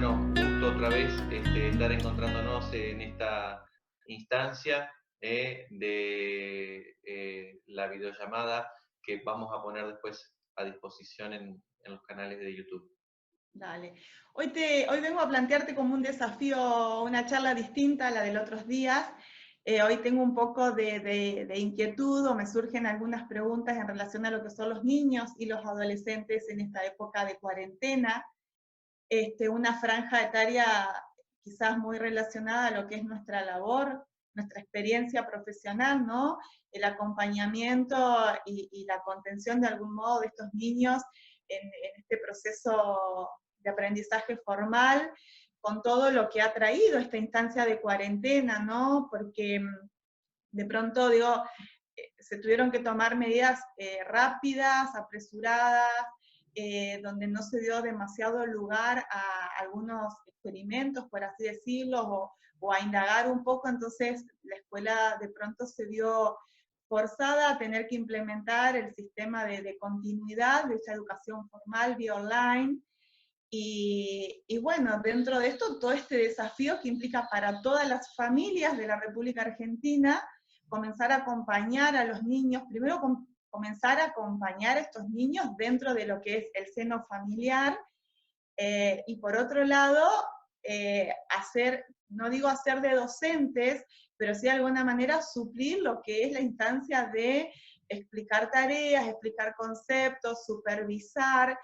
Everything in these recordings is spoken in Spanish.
bueno, gusto otra vez estar encontrándonos en esta instancia de la videollamada que vamos a poner después a disposición en los canales de YouTube. Dale. Hoy vengo a plantearte como un desafío, una charla distinta a la de los otros días. Hoy tengo un poco de inquietud o me surgen algunas preguntas en relación a lo que son los niños y los adolescentes en esta época de cuarentena. Una franja etaria quizás muy relacionada a lo que es nuestra labor, nuestra experiencia profesional, ¿no? El acompañamiento y la contención de algún modo de estos niños en este proceso de aprendizaje formal, con todo lo que ha traído esta instancia de cuarentena, ¿no? Porque de pronto, digo, se tuvieron que tomar medidas rápidas, apresuradas, donde no se dio demasiado lugar a algunos experimentos, por así decirlo, o a indagar un poco, entonces la escuela de pronto se vio forzada a tener que implementar el sistema de continuidad de esa educación formal vía online. Y bueno, dentro de esto, todo este desafío que implica para todas las familias de la República Argentina comenzar a acompañar a los niños, primero comenzar a acompañar a estos niños dentro de lo que es el seno familiar, y por otro lado, hacer, no digo hacer de docentes, pero sí de alguna manera suplir lo que es la instancia de explicar tareas, explicar conceptos, supervisar,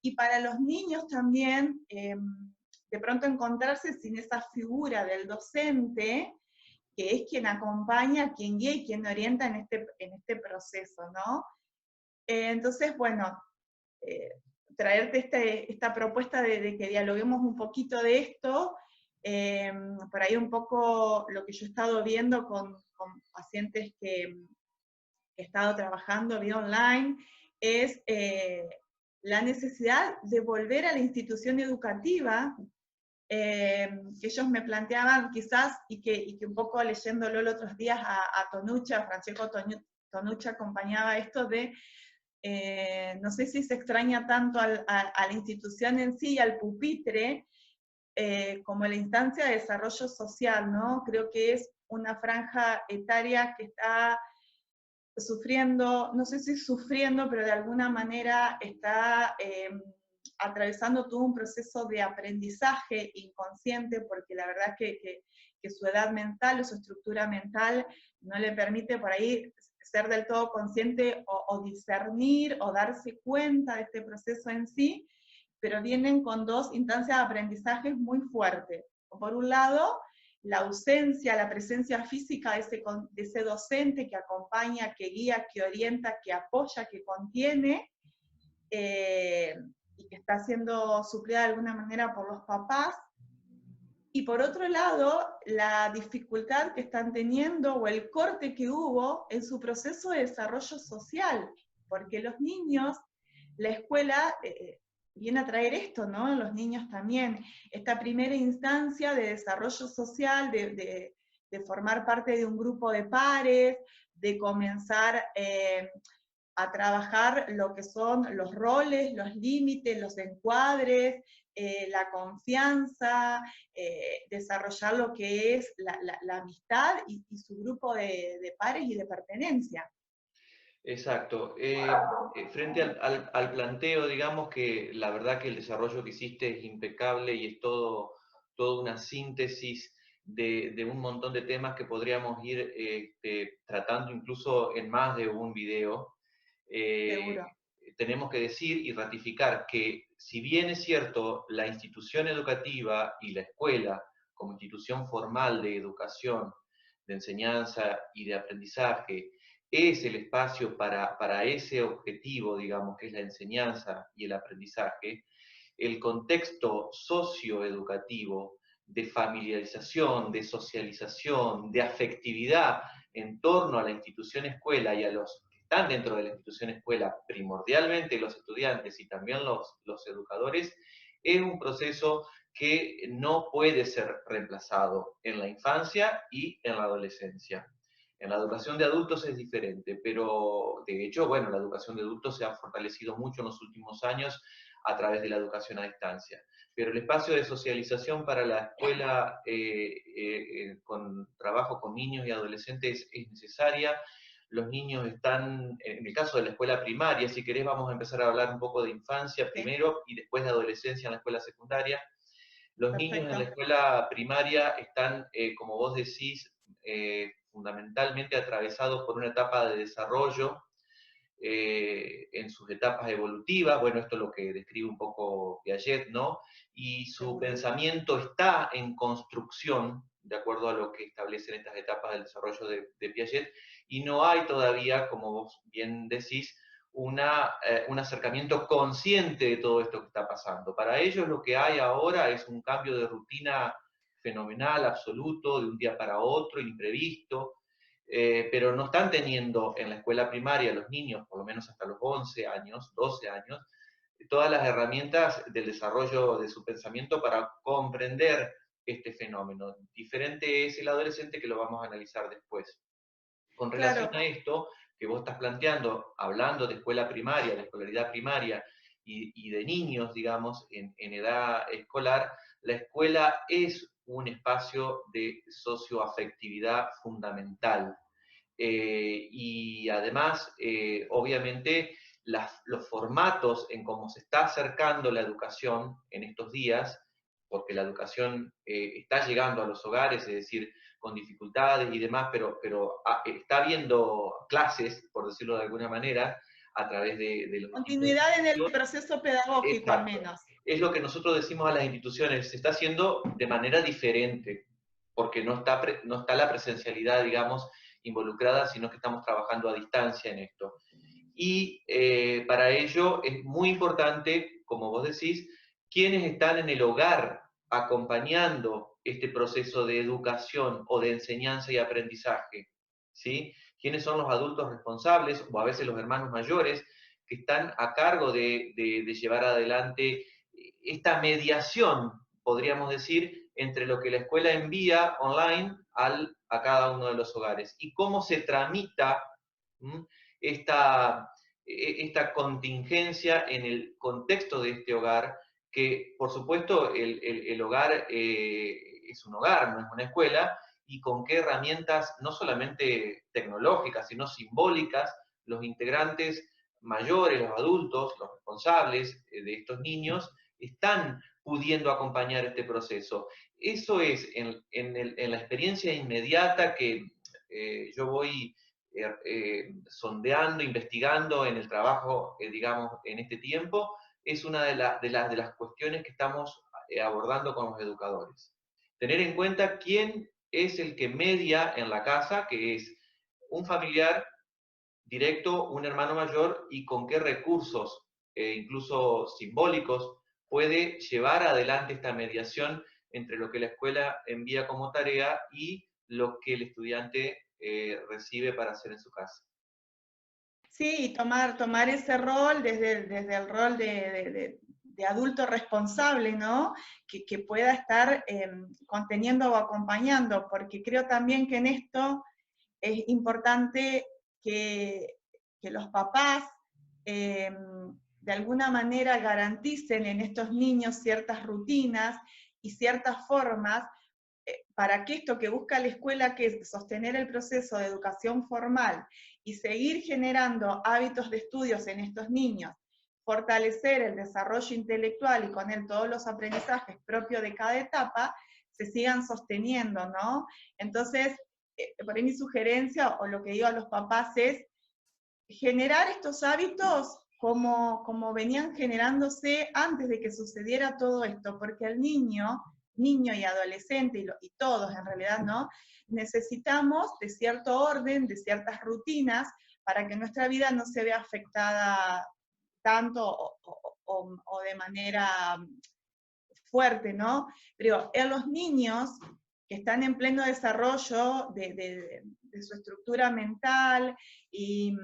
y para los niños también, de pronto encontrarse sin esa figura del docente, que es quien acompaña, quien guía y quien orienta en este proceso, ¿no? Entonces, bueno, eh, traerte esta propuesta de que dialoguemos un poquito de esto, por ahí un poco lo que yo he estado viendo con pacientes que he estado trabajando vía online, es la necesidad de volver a la institución educativa, que ellos me planteaban quizás, y que un poco leyéndolo los otros días a Tonuccia, Francesco Tonuccia acompañaba esto de, no sé si se extraña tanto a la institución en sí, al pupitre, como la instancia de desarrollo social, ¿no? Creo que es una franja etaria que está sufriendo, no sé si sufriendo, pero de alguna manera está atravesando todo un proceso de aprendizaje inconsciente, porque la verdad que su edad mental o su estructura mental no le permite por ahí ser del todo consciente o discernir o darse cuenta de este proceso en sí, pero vienen con dos instancias de aprendizaje muy fuertes. Por un lado, la ausencia, la presencia física de ese docente que acompaña, que guía, que orienta, que apoya, que contiene, y que está siendo suplida de alguna manera por los papás. Y por otro lado, la dificultad que están teniendo o el corte que hubo en su proceso de desarrollo social, porque los niños, la escuela viene a traer esto, ¿no? Los niños también, esta primera instancia de desarrollo social, de formar parte de un grupo de pares, de comenzar a trabajar lo que son los roles, los límites, los encuadres, la confianza, desarrollar lo que es la amistad y su grupo de pares y de pertenencia. Exacto. Frente al planteo, digamos que la verdad que el desarrollo que hiciste es impecable y es todo una síntesis de un montón de temas que podríamos ir tratando incluso en más de un video. Eh, Seguro. Tenemos que decir y ratificar que si bien es cierto, la institución educativa y la escuela como institución formal de educación, de enseñanza y de aprendizaje, es el espacio para ese objetivo, digamos, que es la enseñanza y el aprendizaje, el contexto socioeducativo de familiarización, de socialización, de afectividad en torno a la institución escuela y a los que están dentro de la institución escuela, primordialmente los estudiantes y también los educadores, es un proceso que no puede ser reemplazado en la infancia y en la adolescencia. En la educación de adultos es diferente, pero de hecho, bueno, la educación de adultos se ha fortalecido mucho en los últimos años a través de la educación a distancia. pero el espacio de socialización para la escuela con trabajo con niños y adolescentes es necesaria. Los niños están, en el caso de la escuela primaria, si querés vamos a empezar a hablar un poco de infancia Sí, primero y después de adolescencia en la escuela secundaria. Los niños en la perfecto. escuela primaria están, como vos decís, fundamentalmente atravesados por una etapa de desarrollo en sus etapas evolutivas. Bueno, esto es lo que describe un poco Piaget, ¿no? Y su Seguro. pensamiento está en construcción, de acuerdo a lo que establecen estas etapas del desarrollo de Piaget, y no hay todavía, como vos bien decís, un acercamiento consciente de todo esto que está pasando. Para ellos lo que hay ahora es un cambio de rutina fenomenal, absoluto, de un día para otro, imprevisto, pero no están teniendo en la escuela primaria los niños, por lo menos hasta los 11 años, 12 años, todas las herramientas del desarrollo de su pensamiento para comprender este fenómeno. Diferente es el adolescente, que lo vamos a analizar después. Con relación Claro, a esto que vos estás planteando, hablando de escuela primaria, de escolaridad primaria y de niños, digamos, en edad escolar, la escuela es un espacio de socioafectividad fundamental. Y además, obviamente, los formatos en cómo se está acercando la educación en estos días, porque la educación está llegando a los hogares, es decir, con dificultades y demás, pero está habiendo clases, por decirlo de alguna manera, a través de los distintos continuidad en el dispositivos. proceso pedagógico al Exacto. menos. Es lo que nosotros decimos a las instituciones, se está haciendo de manera diferente, porque no está la presencialidad, digamos, involucrada, sino que estamos trabajando a distancia en esto. Y para ello es muy importante, como vos decís, quienes están en el hogar acompañando este proceso de educación o de enseñanza y aprendizaje, ¿sí? ¿Quiénes son los adultos responsables, o a veces los hermanos mayores, que están a cargo de llevar adelante esta mediación, podríamos decir, entre lo que la escuela envía online a cada uno de los hogares y cómo se tramita esta, esta contingencia en el contexto de este hogar, que por supuesto el hogar es un hogar, no es una escuela, y con qué herramientas, no solamente tecnológicas, sino simbólicas, los integrantes mayores, los adultos, los responsables de estos niños, están pudiendo acompañar este proceso. Eso es en la experiencia inmediata que yo voy sondeando, investigando en el trabajo, digamos, en este tiempo, es una de las cuestiones que estamos abordando con los educadores. Tener en cuenta quién es el que media en la casa, que es un familiar directo, un hermano mayor, y con qué recursos, incluso simbólicos, puede llevar adelante esta mediación entre lo que la escuela envía como tarea y lo que el estudiante recibe para hacer en su casa. Sí, y tomar ese rol desde el rol de adulto responsable, ¿no? Que pueda estar conteniendo o acompañando, porque creo también que en esto es importante que los papás de alguna manera garanticen en estos niños ciertas rutinas y ciertas formas para que esto que busca la escuela, que es sostener el proceso de educación formal y seguir generando hábitos de estudios en estos niños, fortalecer el desarrollo intelectual y con él todos los aprendizajes propios de cada etapa, se sigan sosteniendo, ¿no? Entonces, por ahí mi sugerencia o lo que digo a los papás es generar estos hábitos como venían generándose antes de que sucediera todo esto, porque el niño y adolescente, y todos en realidad, ¿no? Necesitamos de cierto orden, de ciertas rutinas, para que nuestra vida no se vea afectada tanto o de manera fuerte, ¿no? Pero en los niños que están en pleno desarrollo de su estructura mental y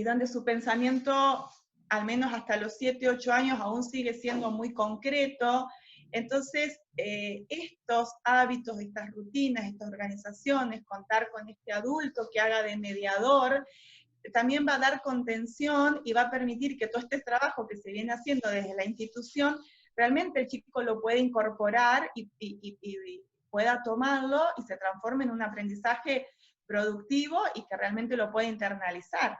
donde su pensamiento, al menos hasta los 7, 8 años, aún sigue siendo muy concreto. Entonces, estos hábitos, estas rutinas, estas organizaciones, contar con este adulto que haga de mediador, también va a dar contención y va a permitir que todo este trabajo que se viene haciendo desde la institución realmente el chico lo puede incorporar y pueda tomarlo y se transforme en un aprendizaje productivo y que realmente lo pueda internalizar.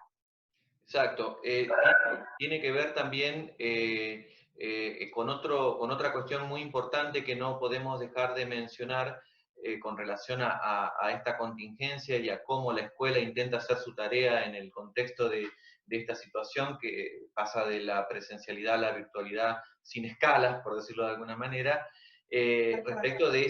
Exacto. Tiene que ver también con otra cuestión muy importante que no podemos dejar de mencionar con relación a esta contingencia y a cómo la escuela intenta hacer su tarea en el contexto de esta situación que pasa de la presencialidad a la virtualidad sin escalas, por decirlo de alguna manera, respecto de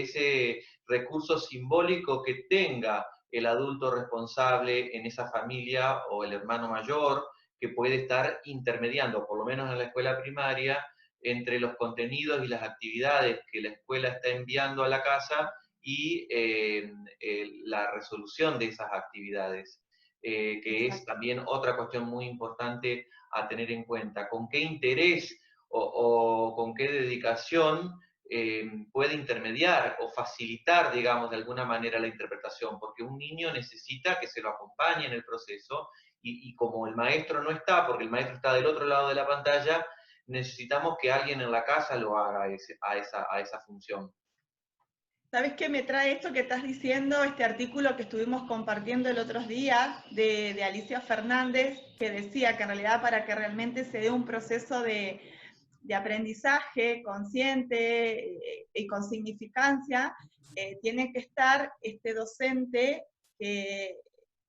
ese recurso simbólico que tenga el adulto responsable en esa familia o el hermano mayor que puede estar intermediando, por lo menos en la escuela primaria, entre los contenidos y las actividades que la escuela está enviando a la casa y la resolución de esas actividades, que es también otra cuestión muy importante a tener en cuenta. ¿Con qué interés o con qué dedicación puede intermediar o facilitar, digamos, de alguna manera la interpretación? Porque un niño necesita que se lo acompañe en el proceso y como el maestro no está, porque el maestro está del otro lado de la pantalla, necesitamos que alguien en la casa lo haga a esa función. ¿Sabes qué me trae esto que estás diciendo? Este artículo que estuvimos compartiendo el otro día de Alicia Fernández, que decía que en realidad para que realmente se dé un proceso de aprendizaje consciente y con significancia, tiene que estar este docente que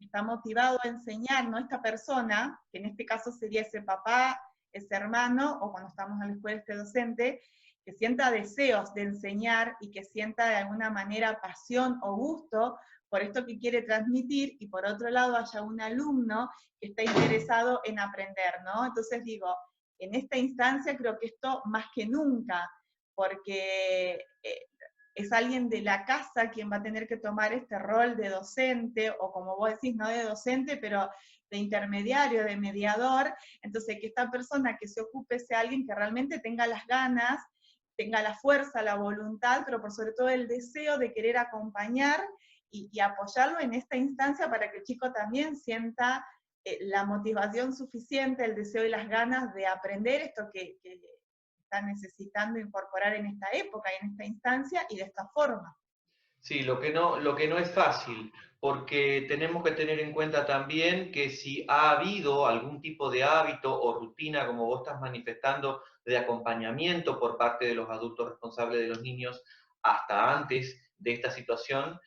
está motivado a enseñar, ¿no? Esta persona, que en este caso sería ese papá, ese hermano, o cuando estamos en la escuela este docente, que sienta deseos de enseñar y que sienta de alguna manera pasión o gusto por esto que quiere transmitir, y por otro lado haya un alumno que está interesado en aprender, ¿no? Entonces digo, en esta instancia creo que esto más que nunca, porque es alguien de la casa quien va a tener que tomar este rol de docente, o como vos decís, no de docente, pero de intermediario, de mediador. Entonces que esta persona que se ocupe sea alguien que realmente tenga las ganas, tenga la fuerza, la voluntad, pero por sobre todo el deseo de querer acompañar y apoyarlo en esta instancia para que el chico también sienta la motivación suficiente, el deseo y las ganas de aprender esto que está necesitando incorporar en esta época y en esta instancia y de esta forma. Sí, lo que no es fácil, porque tenemos que tener en cuenta también que si ha habido algún tipo de hábito o rutina, como vos estás manifestando, de acompañamiento por parte de los adultos responsables de los niños hasta antes de esta situación,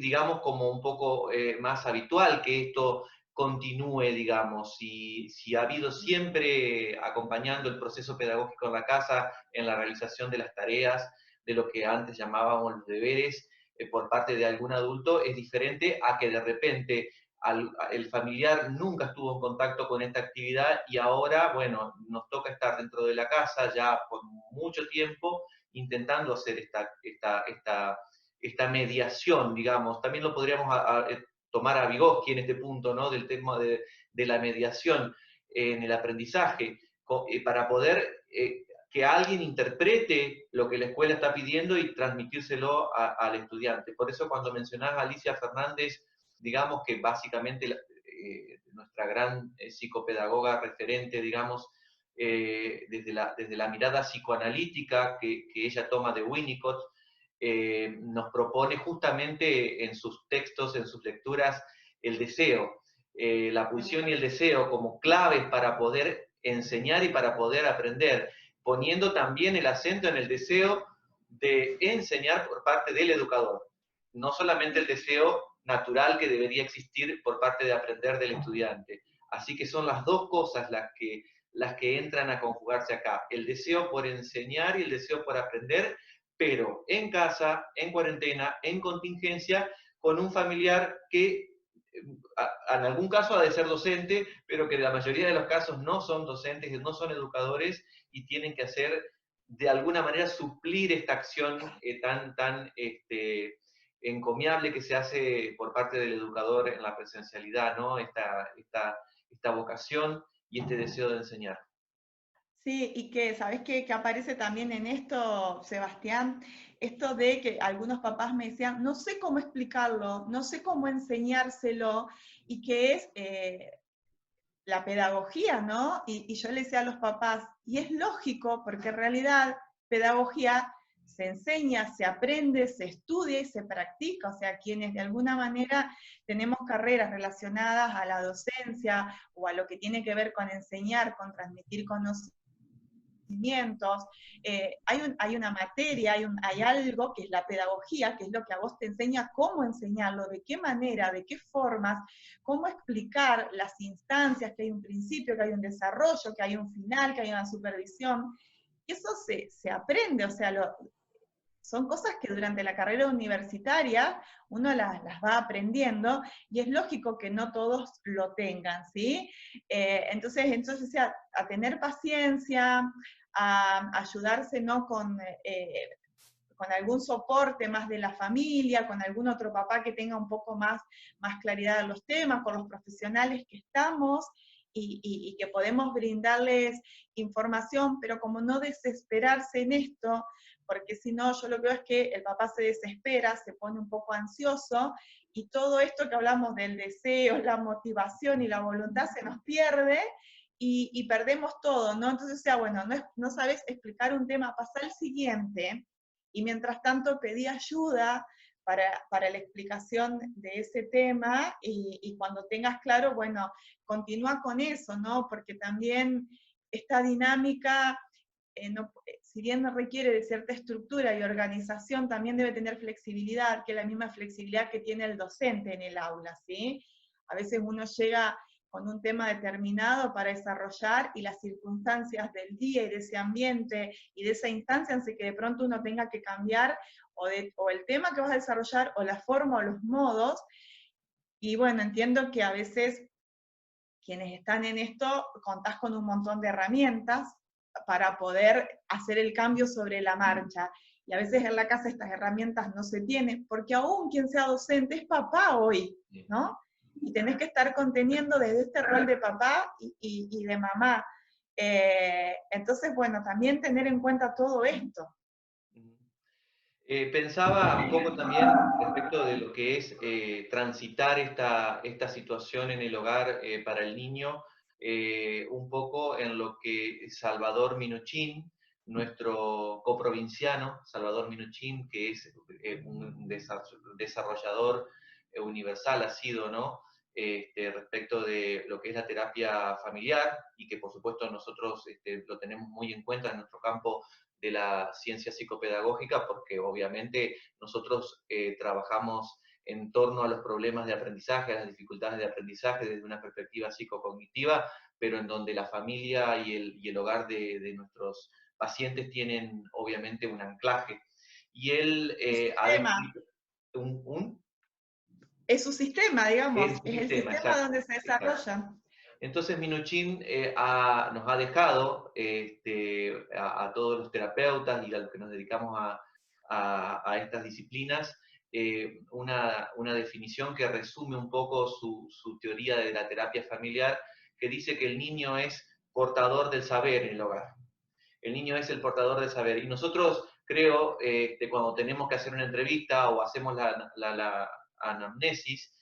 digamos, como un poco más habitual que esto continúe, digamos, si ha habido siempre acompañando el proceso pedagógico en la casa, en la realización de las tareas, de lo que antes llamábamos los deberes por parte de algún adulto, es diferente a que de repente el familiar nunca estuvo en contacto con esta actividad y ahora, bueno, nos toca estar dentro de la casa ya por mucho tiempo intentando hacer esta mediación, digamos. También lo podríamos tomar a Vygotsky en este punto, ¿no? Del tema de la mediación en el aprendizaje, para poder que alguien interprete lo que la escuela está pidiendo y transmitírselo al estudiante. Por eso cuando mencionás a Alicia Fernández, digamos que básicamente nuestra gran psicopedagoga referente, digamos, desde la mirada psicoanalítica que ella toma de Winnicott, nos propone justamente en sus textos, en sus lecturas, el deseo, la pulsión y el deseo como claves para poder enseñar y para poder aprender, poniendo también el acento en el deseo de enseñar por parte del educador, no solamente el deseo natural que debería existir por parte de aprender del estudiante. Así que son las dos cosas las que entran a conjugarse acá, el deseo por enseñar y el deseo por aprender, pero en casa, en cuarentena, en contingencia, con un familiar que en algún caso ha de ser docente, pero que en la mayoría de los casos no son docentes, no son educadores y tienen que hacer de alguna manera suplir esta acción tan encomiable que se hace por parte del educador en la presencialidad, ¿no? Esta vocación y este deseo de enseñar. Sí, y que, ¿sabes qué? Que aparece también en esto, Sebastián, esto de que algunos papás me decían, no sé cómo explicarlo, no sé cómo enseñárselo, y que es la pedagogía, ¿no? Y yo le decía a los papás, Y es lógico porque en realidad pedagogía se enseña, se aprende, se estudia y se practica. O sea, quienes de alguna manera tenemos carreras relacionadas a la docencia o a lo que tiene que ver con enseñar, con transmitir conocimientos, hay una materia, hay algo que es la pedagogía, que es lo que a vos te enseña cómo enseñarlo, de qué manera, de qué formas, cómo explicar las instancias, que hay un principio, que hay un desarrollo, que hay un final, que hay una supervisión. Y eso se aprende, o sea, son cosas que durante la carrera universitaria uno las va aprendiendo y es lógico que no todos lo tengan, ¿sí? Entonces a tener paciencia, a ayudarse, ¿no? Con algún soporte más de la familia, con algún otro papá que tenga un poco más claridad en los temas, con los profesionales que estamos y que podemos brindarles información, pero como no desesperarse en esto, porque si no, yo lo que veo es que el papá se desespera, se pone un poco ansioso, y todo esto que hablamos del deseo, la motivación y la voluntad se nos pierde, y perdemos todo, ¿no? Entonces, o sea, bueno, no sabes explicar un tema, pasa al siguiente, y mientras tanto pedí ayuda para la explicación de ese tema, y cuando tengas claro, bueno, continúa con eso, ¿no? Porque también esta dinámica, si bien no requiere de cierta estructura y organización, también debe tener flexibilidad, que es la misma flexibilidad que tiene el docente en el aula, ¿sí? A veces uno llega con un tema determinado para desarrollar y las circunstancias del día y de ese ambiente y de esa instancia hace que de pronto uno tenga que cambiar o el tema que vas a desarrollar o la forma o los modos. Y bueno, entiendo que a veces quienes están en esto contás con un montón de herramientas para poder hacer el cambio sobre la marcha. Y a veces en la casa estas herramientas no se tienen, porque aún quien sea docente es papá hoy, ¿no? Y tenés que estar conteniendo desde este rol de papá y de mamá. Entonces, bueno, también tener en cuenta todo esto. Pensaba un poco también respecto de lo que es transitar esta situación en el hogar para el niño, un poco en lo que Salvador Minuchin, nuestro coprovinciano, Salvador Minuchin, que es un desarrollador universal, ha sido, ¿no? Respecto de lo que es la terapia familiar y que por supuesto nosotros lo tenemos muy en cuenta en nuestro campo de la ciencia psicopedagógica, porque obviamente nosotros trabajamos en torno a los problemas de aprendizaje, a las dificultades de aprendizaje desde una perspectiva psicocognitiva, pero en donde la familia y el hogar de nuestros pacientes tienen obviamente un anclaje. Y él Un ha sistema, descrito un es su sistema, digamos, es un es el sistema, sistema exacto, donde se exacto. desarrolla. Entonces Minuchin nos ha dejado a todos los terapeutas y a los que nos dedicamos a estas disciplinas una definición que resume un poco su teoría de la terapia familiar, que dice que el niño es portador del saber en el hogar. El niño es el portador del saber. Y nosotros, creo, cuando tenemos que hacer una entrevista o hacemos la anamnesis,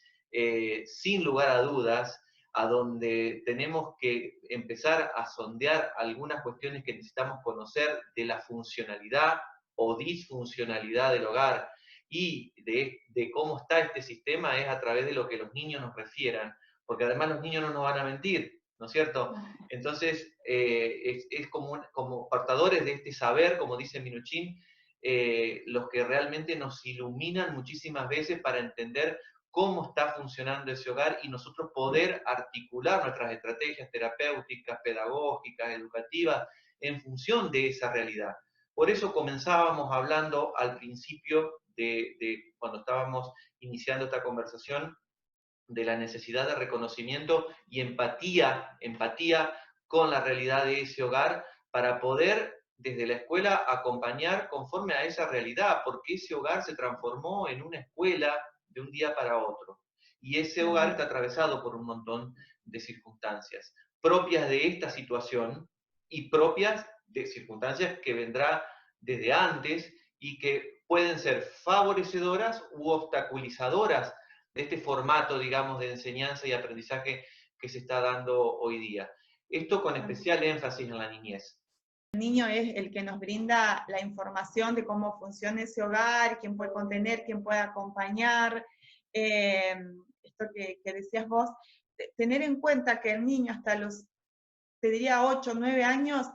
sin lugar a dudas, a donde tenemos que empezar a sondear algunas cuestiones que necesitamos conocer de la funcionalidad o disfuncionalidad del hogar y de cómo está este sistema es a través de lo que los niños nos refieran, porque además los niños no nos van a mentir, ¿no es cierto? Entonces, es como portadores de este saber, como dice Minuchin, los que realmente nos iluminan muchísimas veces para entender cómo está funcionando ese hogar y nosotros poder articular nuestras estrategias terapéuticas, pedagógicas, educativas, en función de esa realidad. Por eso comenzábamos hablando al principio de cuando estábamos iniciando esta conversación, de la necesidad de reconocimiento y empatía con la realidad de ese hogar para poder desde la escuela acompañar conforme a esa realidad, porque ese hogar se transformó en una escuela de un día para otro. Y ese hogar está atravesado por un montón de circunstancias propias de esta situación y propias de circunstancias que vendrá desde antes y que pueden ser favorecedoras u obstaculizadoras de este formato, digamos, de enseñanza y aprendizaje que se está dando hoy día. Esto con especial énfasis en la niñez. El niño es el que nos brinda la información de cómo funciona ese hogar, quién puede contener, quién puede acompañar. Esto que decías vos, tener en cuenta que el niño hasta los, te diría, 8 o 9 años,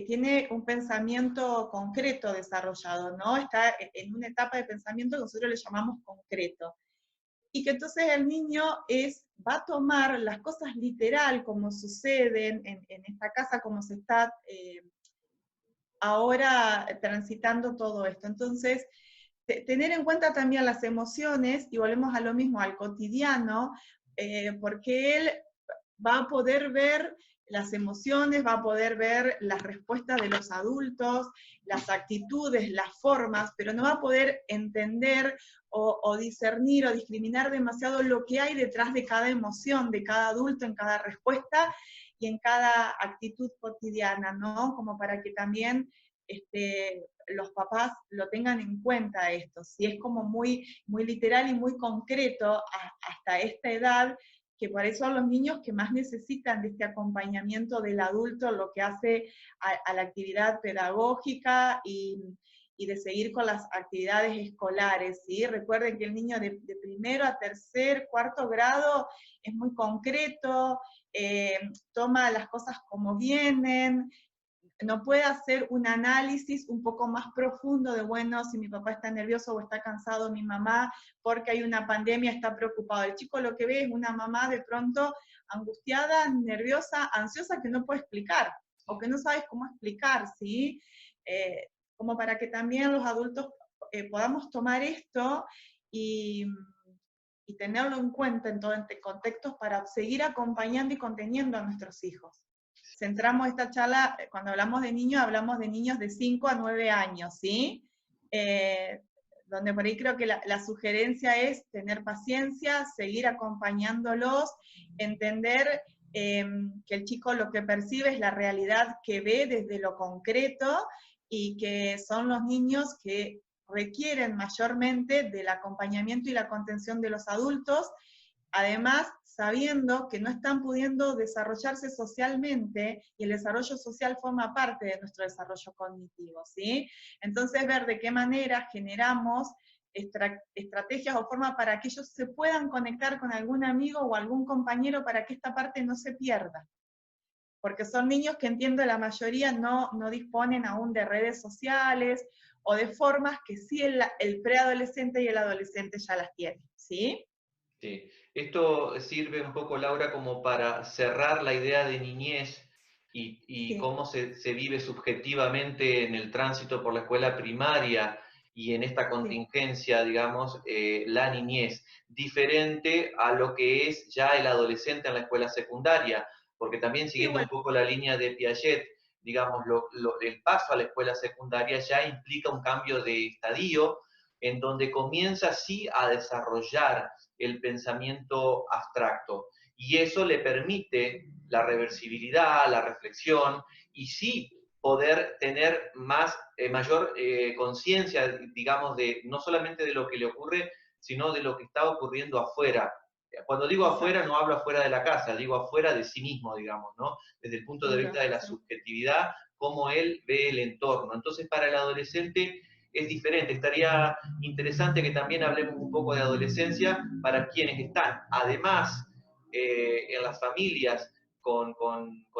tiene un pensamiento concreto desarrollado, ¿no? Está en una etapa de pensamiento que nosotros le llamamos concreto. Y que entonces el niño va a tomar las cosas literal como suceden en esta casa, como se está ahora transitando todo esto. Entonces, tener en cuenta también las emociones, y volvemos a lo mismo, al cotidiano, porque él va a poder ver las emociones, va a poder ver las respuestas de los adultos, las actitudes, las formas, pero no va a poder entender o discernir o discriminar demasiado lo que hay detrás de cada emoción, de cada adulto, en cada respuesta y en cada actitud cotidiana, ¿no? Como para que también los papás lo tengan en cuenta esto. Si es como muy, muy literal y muy concreto hasta esta edad, que por eso son los niños que más necesitan de este acompañamiento del adulto, lo que hace a la actividad pedagógica y de seguir con las actividades escolares, ¿sí? Recuerden que el niño de primero a tercer, cuarto grado es muy concreto, toma las cosas como vienen, no puede hacer un análisis un poco más profundo de, bueno, si mi papá está nervioso o está cansado, mi mamá, porque hay una pandemia, está preocupado. El chico lo que ve es una mamá de pronto angustiada, nerviosa, ansiosa, que no puede explicar, o que no sabes cómo explicar, ¿sí? Como para que también los adultos podamos tomar esto y tenerlo en cuenta en todos estos contextos para seguir acompañando y conteniendo a nuestros hijos. Centramos esta charla, cuando hablamos de niños de 5 a 9 años, ¿sí? Donde por ahí creo que la sugerencia es tener paciencia, seguir acompañándolos, entender que el chico lo que percibe es la realidad que ve desde lo concreto y que son los niños que requieren mayormente del acompañamiento y la contención de los adultos, además sabiendo que no están pudiendo desarrollarse socialmente, y el desarrollo social forma parte de nuestro desarrollo cognitivo, ¿sí? Entonces, ver de qué manera generamos estrategias o formas para que ellos se puedan conectar con algún amigo o algún compañero para que esta parte no se pierda. Porque son niños que, entiendo, la mayoría no disponen aún de redes sociales o de formas que sí el preadolescente y el adolescente ya las tienen, ¿sí? Sí. Esto sirve un poco, Laura, como para cerrar la idea de niñez y Sí, cómo se vive subjetivamente en el tránsito por la escuela primaria y en esta sí. contingencia, digamos, la niñez, diferente a lo que es ya el adolescente en la escuela secundaria, porque también Sí, siguiendo bueno, un poco la línea de Piaget, digamos, el paso a la escuela secundaria ya implica un cambio de estadio en donde comienza sí a desarrollar el pensamiento abstracto. Y eso le permite la reversibilidad, la reflexión, y sí poder tener mayor conciencia, digamos, de no solamente de lo que le ocurre, sino de lo que está ocurriendo afuera. Cuando digo afuera, exacto. no hablo afuera de la casa, digo afuera de sí mismo, digamos, ¿no? Desde el punto de Seguro, vista de la seguro. subjetividad, cómo él ve el entorno. Entonces, para el adolescente es diferente. Estaría interesante que también hablemos un poco de adolescencia para quienes están, además, en las familias con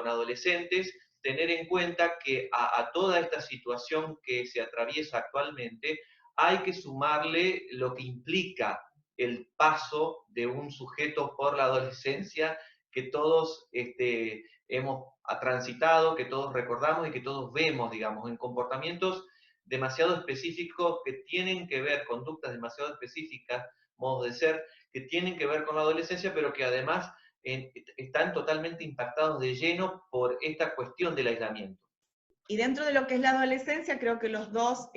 adolescentes, tener en cuenta que a toda esta situación que se atraviesa actualmente hay que sumarle lo que implica el paso de un sujeto por la adolescencia que todos hemos transitado, que todos recordamos y que todos vemos, digamos, en comportamientos demasiado específicos que tienen que ver, conductas demasiado específicas, modos de ser, que tienen que ver con la adolescencia, pero que además están totalmente impactados de lleno por esta cuestión del aislamiento. Y dentro de lo que es la adolescencia, creo que los dos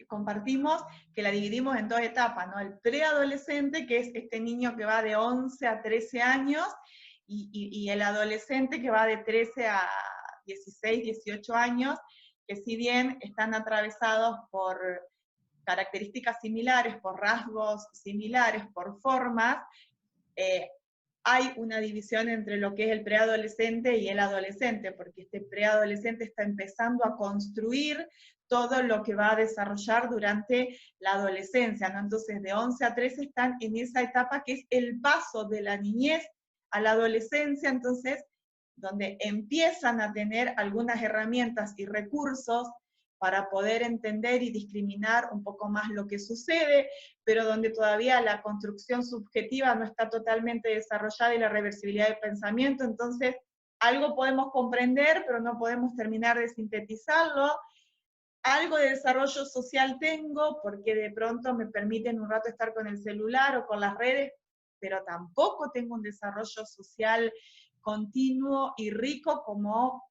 compartimos que la dividimos en dos etapas, ¿no? El preadolescente, que es este niño que va de 11 a 13 años, y el adolescente que va de 13 a 16, 18 años, que si bien están atravesados por características similares, por rasgos similares, por formas, eh, hay una división entre lo que es el preadolescente y el adolescente, porque este preadolescente está empezando a construir todo lo que va a desarrollar durante la adolescencia, ¿no? Entonces, de 11 a 13 están en esa etapa que es el paso de la niñez a la adolescencia, entonces, donde empiezan a tener algunas herramientas y recursos para poder entender y discriminar un poco más lo que sucede, pero donde todavía la construcción subjetiva no está totalmente desarrollada y la reversibilidad del pensamiento, entonces algo podemos comprender, pero no podemos terminar de sintetizarlo. Algo de desarrollo social tengo, porque de pronto me permiten un rato estar con el celular o con las redes, pero tampoco tengo un desarrollo social continuo y rico como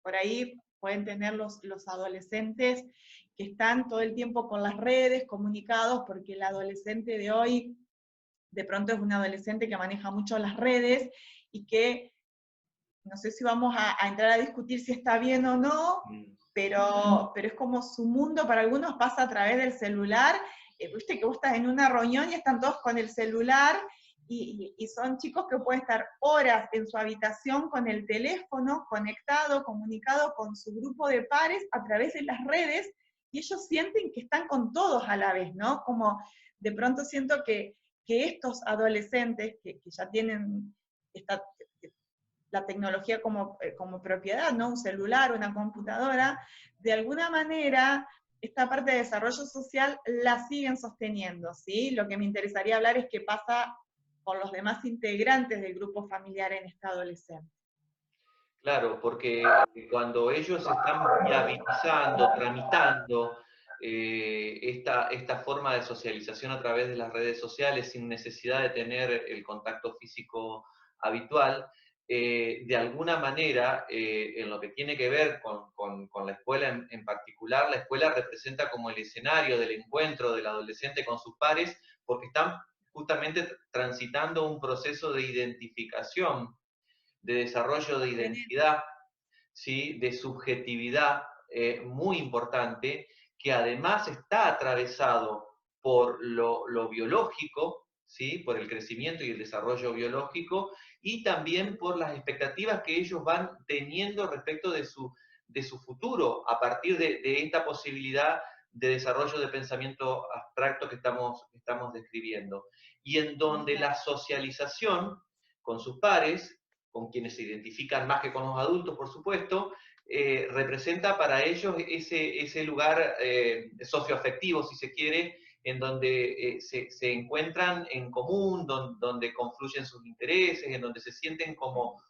por ahí pueden tener los adolescentes que están todo el tiempo con las redes, comunicados, porque el adolescente de hoy de pronto es un adolescente que maneja mucho las redes y que no sé si vamos a entrar a discutir si está bien o no, pero es como su mundo para algunos pasa a través del celular. Viste que vos estás en una reunión y están todos con el celular, y son chicos que pueden estar horas en su habitación con el teléfono, conectado, comunicado con su grupo de pares a través de las redes, y ellos sienten que están con todos a la vez, ¿no? Como de pronto siento que estos adolescentes que ya tienen esta, la tecnología como propiedad, ¿no? Un celular, una computadora, de alguna manera esta parte de desarrollo social la siguen sosteniendo, ¿sí? Lo que me interesaría hablar es qué pasa con los demás integrantes del grupo familiar en esta adolescente. Claro, porque cuando ellos están viabilizando, tramitando esta forma de socialización a través de las redes sociales sin necesidad de tener el contacto físico habitual, de alguna manera, en lo que tiene que ver con la escuela en particular, la escuela representa como el escenario del encuentro del adolescente con sus pares, porque están justamente transitando un proceso de identificación, de desarrollo de identidad, ¿sí? De subjetividad muy importante, que además está atravesado por lo biológico, ¿sí? Por el crecimiento y el desarrollo biológico, y también por las expectativas que ellos van teniendo respecto de su futuro, a partir de esta posibilidad de desarrollo de pensamiento abstracto que estamos describiendo. Y en donde la socialización con sus pares, con quienes se identifican más que con los adultos, por supuesto, representa para ellos ese lugar socioafectivo, si se quiere, en donde se encuentran en común, donde confluyen sus intereses, en donde se sienten como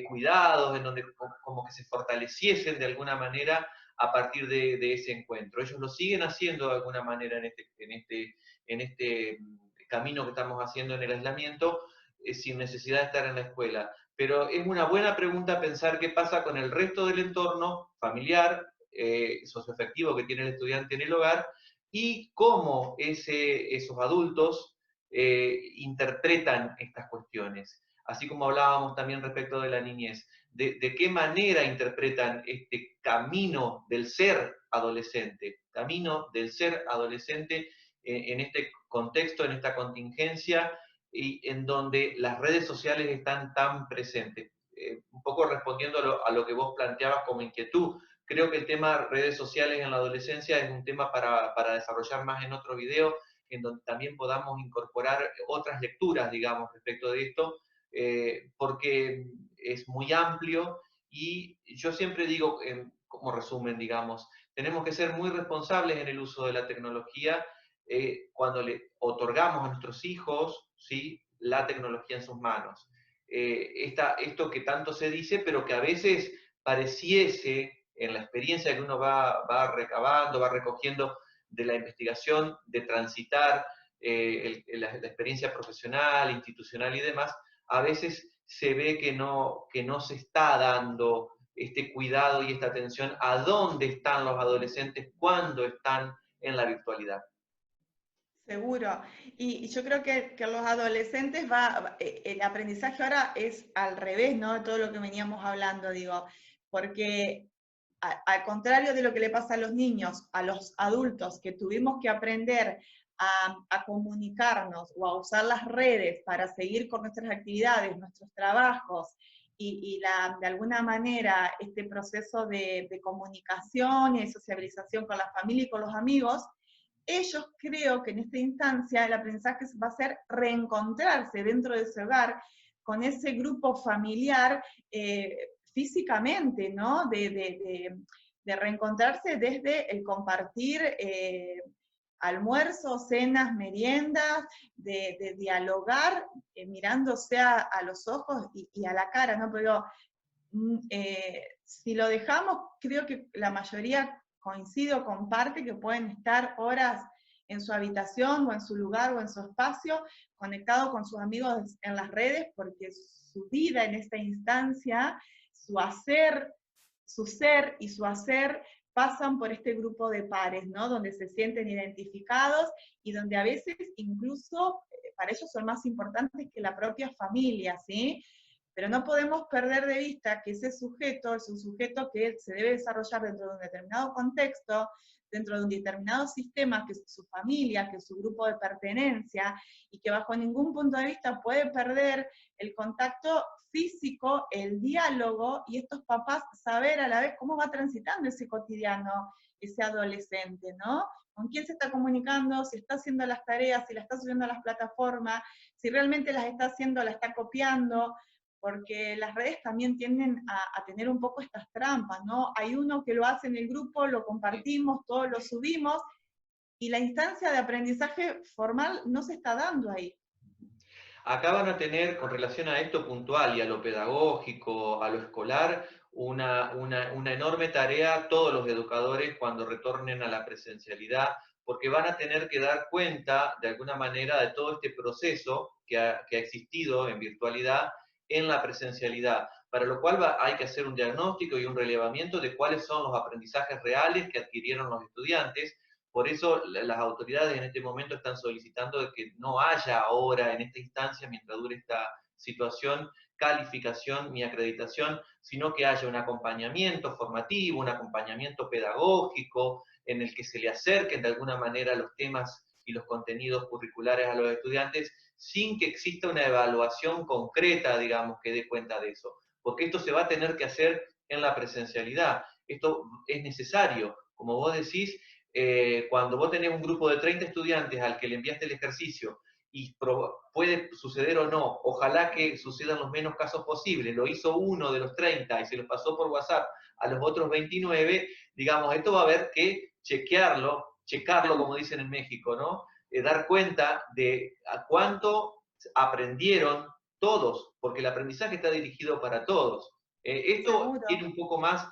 cuidados, en donde como que se fortaleciesen de alguna manera a partir de ese encuentro. Ellos lo siguen haciendo de alguna manera en este camino que estamos haciendo en el aislamiento, sin necesidad de estar en la escuela. Pero es una buena pregunta pensar qué pasa con el resto del entorno familiar, socioafectivo que tiene el estudiante en el hogar, y cómo esos adultos interpretan estas cuestiones. Así como hablábamos también respecto de la niñez, de qué manera interpretan este camino del ser adolescente, en este contexto, en esta contingencia, y en donde las redes sociales están tan presentes. Un poco respondiendo a lo que vos planteabas como inquietud, creo que el tema redes sociales en la adolescencia es un tema para desarrollar más en otro video, en donde también podamos incorporar otras lecturas, digamos, respecto de esto, porque es muy amplio, y yo siempre digo, como resumen, digamos, tenemos que ser muy responsables en el uso de la tecnología cuando le otorgamos a nuestros hijos, ¿sí?, la tecnología en sus manos. Esto que tanto se dice, pero que a veces pareciese, en la experiencia que uno va recabando, va recogiendo de la investigación, de transitar la experiencia profesional, institucional y demás, a veces se ve que no se está dando este cuidado y esta atención a dónde están los adolescentes cuando están en la virtualidad. Seguro. Y yo creo que los adolescentes el aprendizaje ahora es al revés, ¿no? Todo lo que veníamos hablando, digo, porque al contrario de lo que le pasa a los niños, a los adultos que tuvimos que aprender a comunicarnos o a usar las redes para seguir con nuestras actividades, nuestros trabajos, de alguna manera este proceso de comunicación y de sociabilización con la familia y con los amigos, ellos creo que en esta instancia el aprendizaje va a ser reencontrarse dentro de ese hogar con ese grupo familiar físicamente, ¿no? De reencontrarse desde el compartir almuerzos, cenas, meriendas, de dialogar mirándose a los ojos y a la cara, ¿no? Pero si lo dejamos, creo que la mayoría coincido, comparte que pueden estar horas en su habitación o en su lugar o en su espacio, conectado con sus amigos en las redes, porque su vida en esta instancia, su hacer, su ser y su hacer pasan por este grupo de pares, ¿no? Donde se sienten identificados y donde a veces incluso para ellos son más importantes que la propia familia, ¿sí? Pero no podemos perder de vista que ese sujeto es un sujeto que se debe desarrollar dentro de un determinado contexto, dentro de un determinado sistema, que es su familia, que es su grupo de pertenencia, y que bajo ningún punto de vista puede perder el contacto físico, el diálogo, y estos papás saber a la vez cómo va transitando ese cotidiano, ese adolescente, ¿no? Con quién se está comunicando, si está haciendo las tareas, si las está subiendo a las plataformas, si realmente las está haciendo, la está copiando, porque las redes también tienden a tener un poco estas trampas, ¿no? Hay uno que lo hace en el grupo, lo compartimos, todos lo subimos, y la instancia de aprendizaje formal no se está dando ahí. Acá van a tener, con relación a esto puntual y a lo pedagógico, a lo escolar, una enorme tarea todos los educadores cuando retornen a la presencialidad, porque van a tener que dar cuenta, de alguna manera, de todo este proceso que ha existido en virtualidad en la presencialidad, para lo cual hay que hacer un diagnóstico y un relevamiento de cuáles son los aprendizajes reales que adquirieron los estudiantes. Por eso las autoridades en este momento están solicitando de que no haya ahora, en esta instancia, mientras dure esta situación, calificación ni acreditación, sino que haya un acompañamiento formativo, un acompañamiento pedagógico, en el que se le acerquen de alguna manera los temas y los contenidos curriculares a los estudiantes, sin que exista una evaluación concreta, digamos, que dé cuenta de eso. Porque esto se va a tener que hacer en la presencialidad. Esto es necesario. Como vos decís, cuando vos tenés un grupo de 30 estudiantes al que le enviaste el ejercicio y puede suceder o no, ojalá que sucedan los menos casos posibles, lo hizo uno de los 30 y se los pasó por WhatsApp a los otros 29, digamos, esto va a haber que checarlo como dicen en México, ¿no? Dar cuenta de a cuánto aprendieron todos, porque el aprendizaje está dirigido para todos. Esto Seguro. tiene un poco más,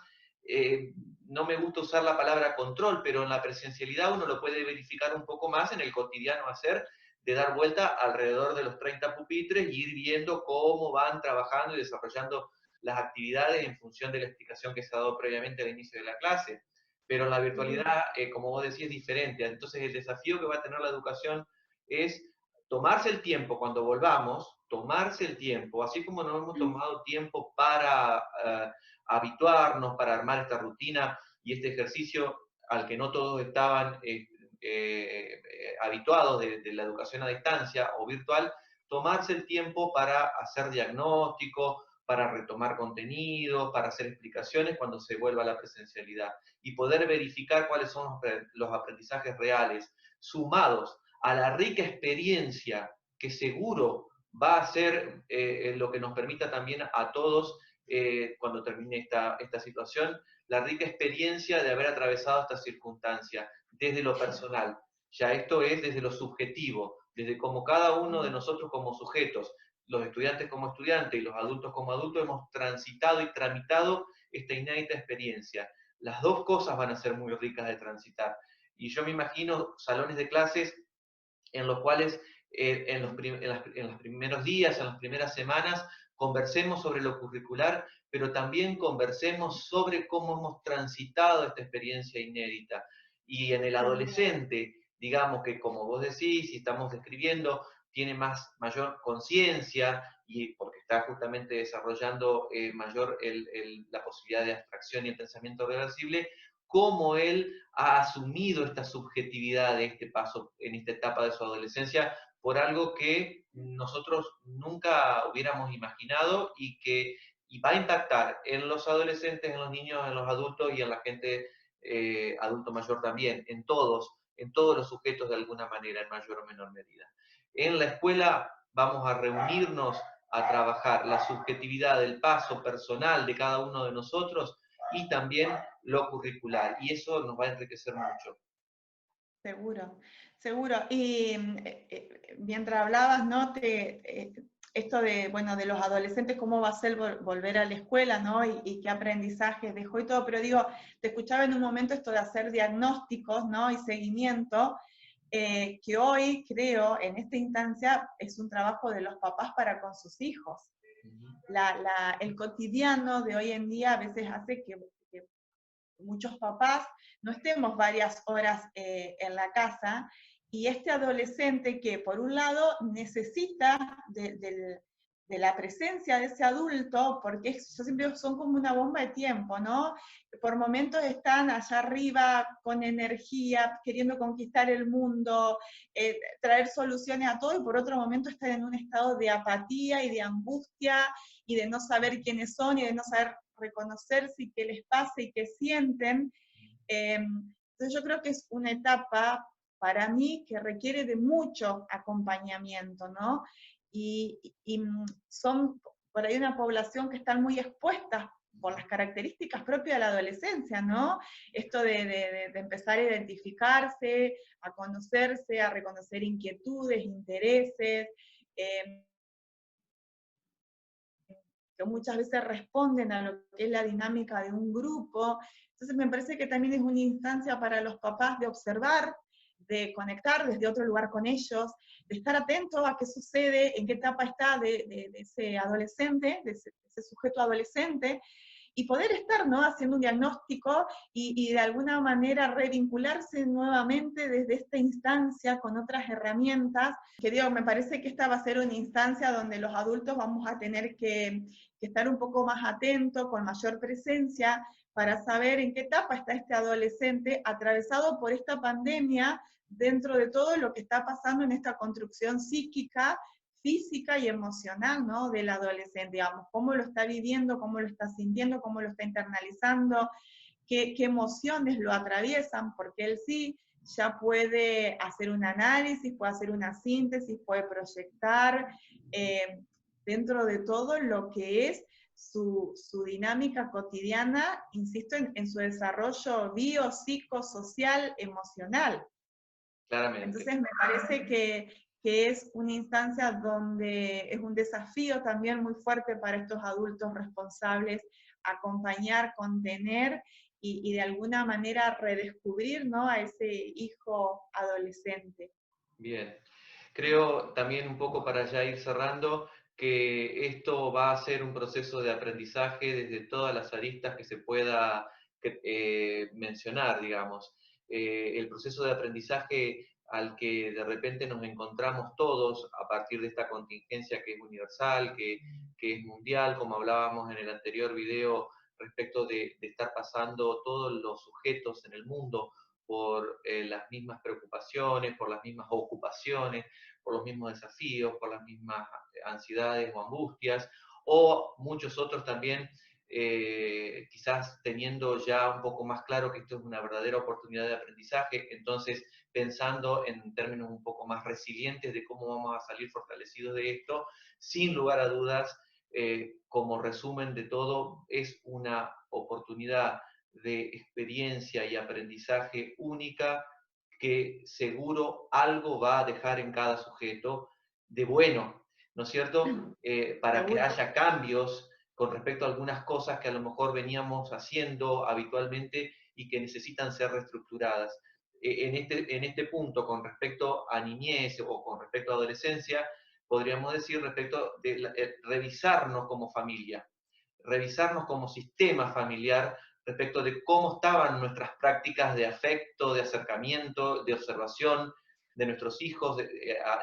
no me gusta usar la palabra control, pero en la presencialidad uno lo puede verificar un poco más en el cotidiano hacer, de dar vuelta alrededor de los 30 pupitres y ir viendo cómo van trabajando y desarrollando las actividades en función de la explicación que se ha dado previamente al inicio de la clase. Pero en la virtualidad, como vos decís, es diferente. Entonces el desafío que va a tener la educación es tomarse el tiempo cuando volvamos, tomarse el tiempo, así como nos hemos tomado tiempo para habituarnos, para armar esta rutina y este ejercicio al que no todos estaban habituados de la educación a distancia o virtual, tomarse el tiempo para hacer diagnóstico, para retomar contenidos, para hacer explicaciones cuando se vuelva a la presencialidad y poder verificar cuáles son los aprendizajes reales, sumados a la rica experiencia que seguro va a ser lo que nos permita también a todos, cuando termine esta situación, la rica experiencia de haber atravesado esta circunstancia desde lo personal. Ya esto es desde lo subjetivo, desde como cada uno de nosotros como sujetos, los estudiantes como estudiantes y los adultos como adultos, hemos transitado y tramitado esta inédita experiencia. Las dos cosas van a ser muy ricas de transitar. Y yo me imagino salones de clases en los cuales en los primeros días, en las primeras semanas, conversemos sobre lo curricular, pero también conversemos sobre cómo hemos transitado esta experiencia inédita. Y en el adolescente, digamos que como vos decís, y estamos describiendo, tiene mayor conciencia, y porque está justamente desarrollando mayor la posibilidad de abstracción y el pensamiento reversible, cómo él ha asumido esta subjetividad de este paso en esta etapa de su adolescencia por algo que nosotros nunca hubiéramos imaginado y va a impactar en los adolescentes, en los niños, en los adultos y en la gente adulto mayor también, en todos los sujetos de alguna manera, en mayor o menor medida. En la escuela vamos a reunirnos a trabajar la subjetividad del paso personal de cada uno de nosotros y también lo curricular, y eso nos va a enriquecer mucho. Seguro, seguro. Y mientras hablabas, ¿no? Esto de, bueno, de los adolescentes, cómo va a ser volver a la escuela, ¿no? Y qué aprendizaje dejó y todo, pero digo, te escuchaba en un momento esto de hacer diagnósticos, ¿no? Y seguimiento, que hoy creo, en esta instancia, es un trabajo de los papás para con sus hijos. El cotidiano de hoy en día a veces hace que muchos papás no estemos varias horas en la casa, y este adolescente que por un lado necesita de la presencia de ese adulto, porque yo siempre digo, son como una bomba de tiempo, ¿no? Por momentos están allá arriba con energía, queriendo conquistar el mundo, traer soluciones a todo, y por otro momento están en un estado de apatía y de angustia, y de no saber quiénes son, y de no saber reconocerse y qué les pasa y qué sienten. Entonces yo creo que es una etapa para mí que requiere de mucho acompañamiento, ¿no? Y son por ahí una población que están muy expuestas por las características propias de la adolescencia, ¿no? Esto de empezar a identificarse, a conocerse, a reconocer inquietudes, intereses, que muchas veces responden a lo que es la dinámica de un grupo. Entonces me parece que también es una instancia para los papás de observar, de conectar desde otro lugar con ellos, de estar atento a qué sucede, en qué etapa está de ese adolescente, de ese sujeto adolescente, y poder estar, ¿no? Haciendo un diagnóstico y de alguna manera revincularse nuevamente desde esta instancia con otras herramientas, que digo, me parece que esta va a ser una instancia donde los adultos vamos a tener que estar un poco más atentos, con mayor presencia, para saber en qué etapa está este adolescente atravesado por esta pandemia, dentro de todo lo que está pasando en esta construcción psíquica, física y emocional, ¿no? Del adolescente, digamos, cómo lo está viviendo, cómo lo está sintiendo, cómo lo está internalizando, qué emociones lo atraviesan, porque él sí ya puede hacer un análisis, puede hacer una síntesis, puede proyectar dentro de todo lo que es su dinámica cotidiana, insisto, en su desarrollo bio, psicosocial, emocional. Claramente. Entonces me parece que es una instancia donde es un desafío también muy fuerte para estos adultos responsables acompañar, contener y de alguna manera redescubrir, ¿no? A ese hijo adolescente. Bien. Creo también un poco para ya ir cerrando que esto va a ser un proceso de aprendizaje desde todas las aristas que se pueda mencionar, digamos. El proceso de aprendizaje al que de repente nos encontramos todos a partir de esta contingencia que es universal, que es mundial, como hablábamos en el anterior video respecto de estar pasando todos los sujetos en el mundo por las mismas preocupaciones, por las mismas ocupaciones, por los mismos desafíos, por las mismas ansiedades o angustias, o muchos otros también quizás teniendo ya un poco más claro que esto es una verdadera oportunidad de aprendizaje, entonces pensando en términos un poco más resilientes de cómo vamos a salir fortalecidos de esto, sin lugar a dudas, como resumen de todo, es una oportunidad de experiencia y aprendizaje única que seguro algo va a dejar en cada sujeto de bueno, ¿no es cierto? Para que haya cambios con respecto a algunas cosas que a lo mejor veníamos haciendo habitualmente y que necesitan ser reestructuradas. En este punto, con respecto a niñez o con respecto a adolescencia, podríamos decir respecto de revisarnos como familia, revisarnos como sistema familiar respecto de cómo estaban nuestras prácticas de afecto, de acercamiento, de observación de nuestros hijos,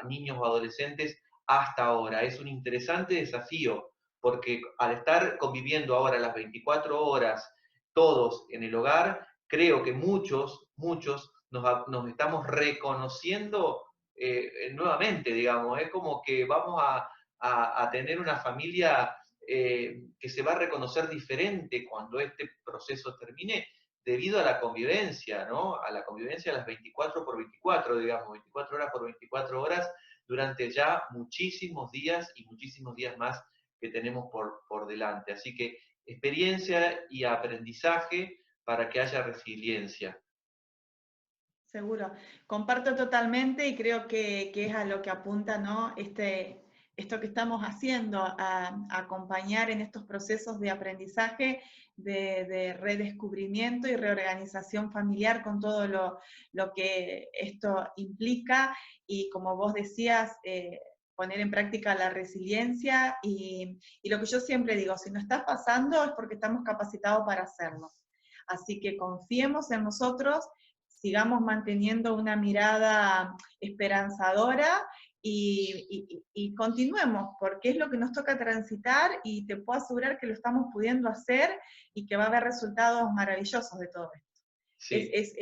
niños o adolescentes hasta ahora. Es un interesante desafío porque al estar conviviendo ahora las 24 horas todos en el hogar, creo que muchos nos estamos reconociendo nuevamente, digamos. Es como que vamos a tener una familia que se va a reconocer diferente cuando este proceso termine, debido a la convivencia, ¿no? A la convivencia a las 24 por 24, digamos, 24 horas por 24 horas, durante ya muchísimos días y muchísimos días más que tenemos por delante. Así que experiencia y aprendizaje para que haya resiliencia. Seguro. Comparto totalmente y creo que es a lo que apunta, ¿no? Esto que estamos haciendo, a acompañar en estos procesos de aprendizaje, de redescubrimiento y reorganización familiar con todo lo que esto implica y, como vos decías, poner en práctica la resiliencia y lo que yo siempre digo, si no está pasando es porque estamos capacitados para hacerlo. Así que confiemos en nosotros, sigamos manteniendo una mirada esperanzadora y continuemos, porque es lo que nos toca transitar y te puedo asegurar que lo estamos pudiendo hacer y que va a haber resultados maravillosos de todo esto. Sí. Es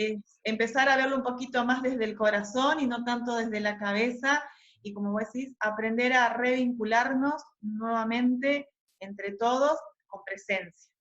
empezar a verlo un poquito más desde el corazón y no tanto desde la cabeza, y como vos decís, aprender a revincularnos nuevamente entre todos con presencia.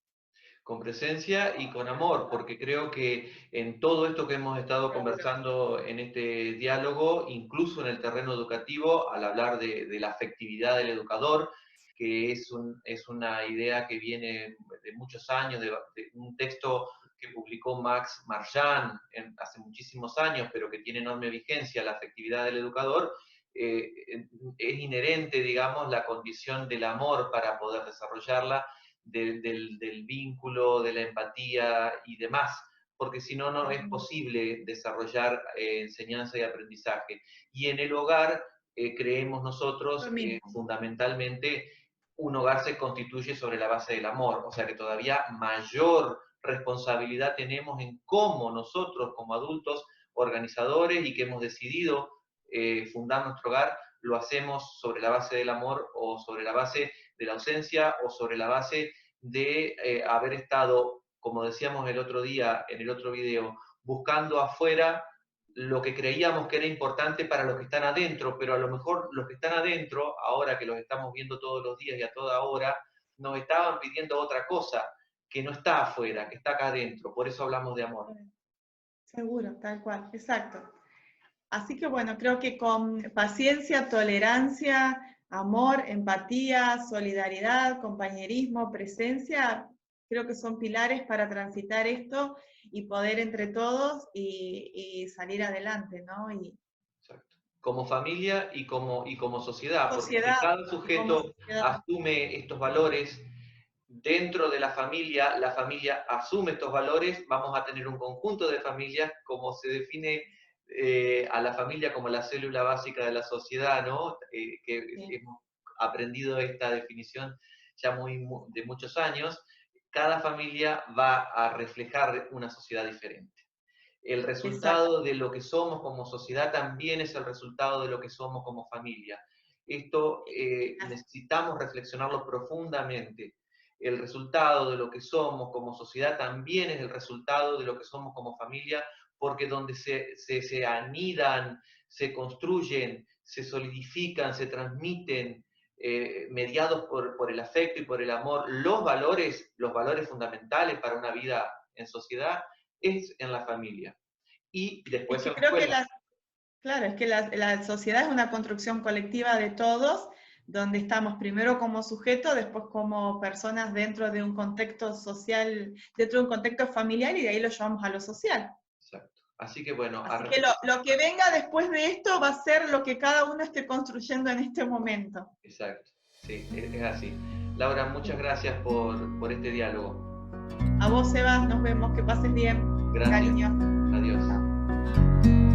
Con presencia y con amor, porque creo que en todo esto que hemos estado conversando en este diálogo, incluso en el terreno educativo, al hablar de la afectividad del educador, que es una idea que viene de muchos años, de un texto que publicó Max Marchand hace muchísimos años, pero que tiene enorme vigencia, la afectividad del educador, es inherente, digamos, la condición del amor para poder desarrollarla, del vínculo, de la empatía y demás, porque si no, no es posible desarrollar enseñanza y aprendizaje. Y en el hogar, creemos nosotros, fundamentalmente, un hogar se constituye sobre la base del amor, o sea que todavía mayor responsabilidad tenemos en cómo nosotros, como adultos organizadores y que hemos decidido fundar nuestro hogar, lo hacemos sobre la base del amor o sobre la base de la ausencia o sobre la base de haber estado, como decíamos el otro día en el otro video, buscando afuera lo que creíamos que era importante para los que están adentro, pero a lo mejor los que están adentro, ahora que los estamos viendo todos los días y a toda hora, nos estaban pidiendo otra cosa, que no está afuera, que está acá adentro. Por eso hablamos de amor. Seguro, tal cual, exacto. Así que bueno, creo que con paciencia, tolerancia, amor, empatía, solidaridad, compañerismo, presencia, creo que son pilares para transitar esto y poder entre todos y salir adelante, ¿no? Exacto. Como familia y como sociedad, porque si Sociedad, cada sujeto sociedad. asume estos valores dentro de la familia asume estos valores, vamos a tener un conjunto de familias, como se define a la familia como la célula básica de la sociedad, ¿no? Que hemos aprendido esta definición ya de muchos años. Cada familia va a reflejar una sociedad diferente. El resultado de lo que somos como sociedad también es el resultado de lo que somos como familia. Esto necesitamos reflexionarlo profundamente. El resultado de lo que somos como sociedad también es el resultado de lo que somos como familia, porque donde se anidan, se construyen, se solidifican, se transmiten, mediados por el afecto y por el amor, los valores fundamentales para una vida en sociedad, es en la familia. Y después en la escuela. Claro, es que la sociedad es una construcción colectiva de todos, donde estamos primero como sujetos, después como personas dentro de un contexto social, dentro de un contexto familiar, y de ahí lo llevamos a lo social. Exacto. Así que bueno. Así que lo que venga después de esto va a ser lo que cada uno esté construyendo en este momento. Exacto, sí, es así. Laura, muchas gracias por este diálogo. A vos, Sebas, nos vemos, que pases bien. Gracias. Cariño. Adiós. Chao.